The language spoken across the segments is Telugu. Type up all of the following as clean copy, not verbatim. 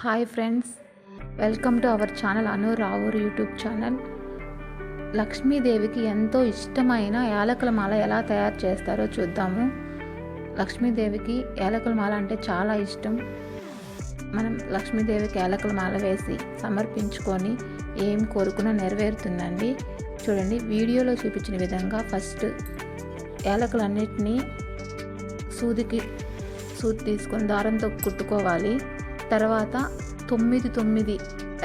Hi friends, welcome to our channel Anu రావూర్ YouTube channel. లక్ష్మీదేవికి ఎంతో ఇష్టమైన యాలకుల మాల ఎలా తయారు చేస్తారో చూద్దాము. లక్ష్మీదేవికి యాలకుల మాల అంటే చాలా ఇష్టం. మనం లక్ష్మీదేవికి యాలకుల మాల వేసి సమర్పించుకొని ఏం కోరుకున్నా నెరవేరుతుందండి. చూడండి, వీడియోలో చూపించిన విధంగా ఫస్ట్ యాలకులన్నిటినీ సూది తీసుకొని దారంతో కుట్టుకోవాలి. తర్వాత 9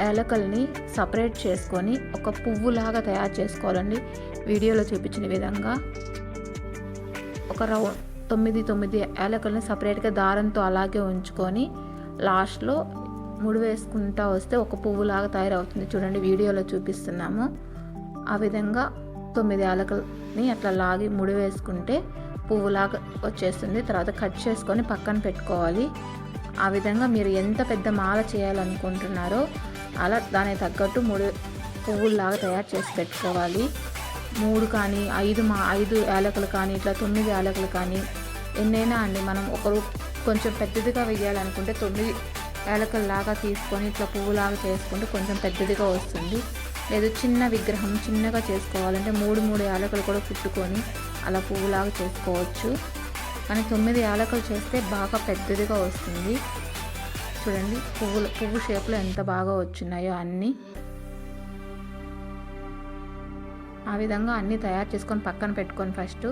యాలకల్ని సపరేట్ చేసుకొని ఒక పువ్వులాగా తయారు చేసుకోవాలండి. వీడియోలో చూపించిన విధంగా ఒక 9 యాలకల్ని సపరేట్గా దారంతో అలాగే ఉంచుకొని లాస్ట్లో ముడి వేసుకుంటూ వస్తే ఒక పువ్వులాగా తయారవుతుంది. చూడండి, వీడియోలో చూపిస్తున్నాము. ఆ విధంగా 9 యాలకల్ని అట్లా లాగి ముడి వేసుకుంటే పువ్వులాగా వచ్చేస్తుంది. తర్వాత కట్ చేసుకొని పక్కన పెట్టుకోవాలి. ఆ విధంగా మీరు ఎంత పెద్ద మాల చేయాలనుకుంటున్నారో అలా దానికి తగ్గట్టు 3 పువ్వుల్లాగా తయారు చేసి పెట్టుకోవాలి. 3 కానీ 5 యాలకులు కానీ ఇట్లా 9 యాలకులు కానీ ఎన్నైనా అండి. మనం ఒకరు కొంచెం పెద్దదిగా వేయాలనుకుంటే 9 యాలకుల్లాగా తీసుకొని ఇట్లా పువ్వులాగా చేసుకుంటే కొంచెం పెద్దదిగా వస్తుంది. లేదు చిన్న విగ్రహం చిన్నగా చేసుకోవాలంటే 3 యాలకులు కూడా కుట్టుకొని అలా పువ్వులాగా చేసుకోవచ్చు. కానీ 9 యాలకులు చేస్తే బాగా పెద్దదిగా వస్తుంది. చూడండి, పువ్వు షేప్లో ఎంత బాగా వచ్చినాయో అన్నీ. ఆ విధంగా అన్నీ తయారు చేసుకొని పక్కన పెట్టుకొని ఫస్ట్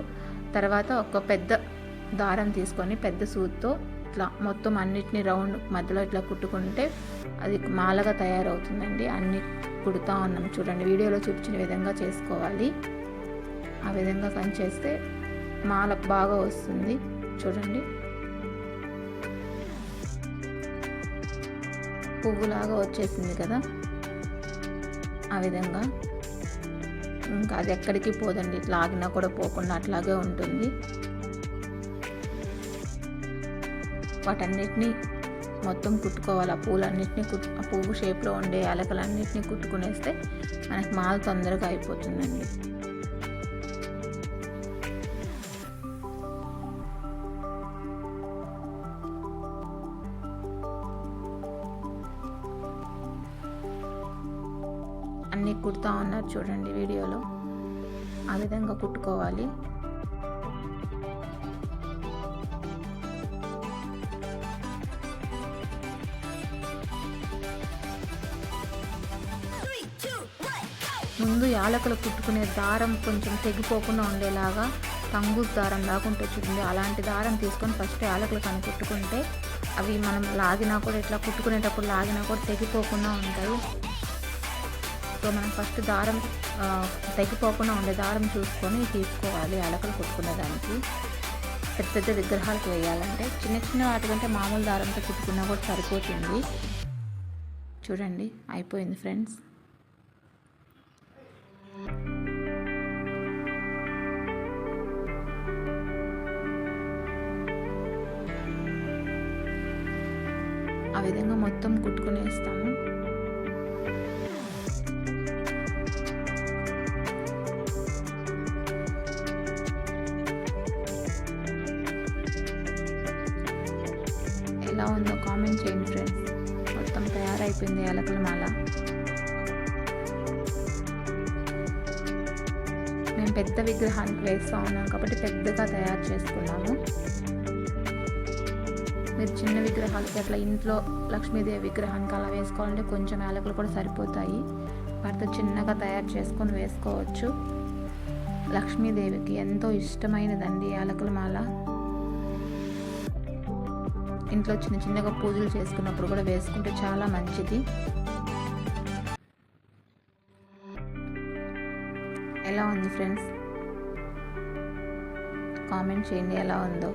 తర్వాత ఒక పెద్ద దారం తీసుకొని పెద్ద సూదితో ఇట్లా మొత్తం అన్నిటినీ రౌండ్ మధ్యలో ఇట్లా కుట్టుకుంటే అది మాలగా తయారవుతుందండి. అన్నీ కుడుతూ ఉన్నాం. చూడండి, వీడియోలో చూపించిన విధంగా చేసుకోవాలి. ఆ విధంగా పని చేస్తే మాల బాగా వస్తుంది. చూడండి, పువ్వులాగా వచ్చేసింది కదా. ఆ విధంగా ఇంకా అది ఎక్కడికి పోదండి. ఇట్లా ఆగినా కూడా పోకుండా అట్లాగే ఉంటుంది. వాటన్నిటినీ మొత్తం కుట్టుకోవాలి. ఆ పూలన్నిటినీ ఆ పువ్వు షేప్లో ఉండే యాలకలన్నిటినీ కుట్టుకునేస్తే మనకి మాల తొందరగా అయిపోతుందండి. అన్నీ కుడుతూ ఉన్నారు చూడండి వీడియోలో. ఆ విధంగా కుట్టుకోవాలి. ముందు యాలకులు కుట్టుకునే దారం కొంచెం తెగిపోకుండా ఉండేలాగా తంగూస్ దారం లాగా ఉంటుంది చూడండి. అలాంటి దారం తీసుకొని ఫస్ట్ యాలకులు కానీ కుట్టుకుంటే అవి మనం లాగినా కూడా ఇట్లా కుట్టుకునేటప్పుడు లాగినా కూడా తెగిపోకుండా ఉంటాయి. సో మనం ఫస్ట్ దారం తెగిపోకుండా ఉండే దారం చూసుకొని తీసుకోవాలి యాలకులు కుట్టుకునే దానికి. పెద్ద విగ్రహాలకు వేయాలంటే చిన్న వాటికంటే మామూలు దారంతో కుట్టుకున్నా కూడా సరిపోతుంది. చూడండి, అయిపోయింది ఫ్రెండ్స్. ఆ విధంగా మొత్తం కుట్టుకునేస్తాము. ఎలా ఉందో కామెంట్ చేయండి ఫ్రెండ్స్. మొత్తం తయారైపోయింది యాలకుల మాల. మేము పెద్ద విగ్రహానికి వేస్తూ ఉన్నాం కాబట్టి పెద్దగా తయారు చేసుకున్నాము. మీరు చిన్న విగ్రహాలకి అట్లా ఇంట్లో లక్ష్మీదేవి విగ్రహానికి అలా వేసుకోవాలంటే కొంచెం యాలకులు కూడా సరిపోతాయి. వాటితో చిన్నగా తయారు చేసుకొని వేసుకోవచ్చు. లక్ష్మీదేవికి ఎంతో ఇష్టమైనదండి యాలకుల మాల. ఇంట్లో చిన్నగా పూజలు చేసుకున్నప్పుడు కూడా వేసుకుంటే చాలా మంచిది. ఎలా ఉంది ఫ్రెండ్స్? కామెంట్ చేయండి ఎలా ఉందో.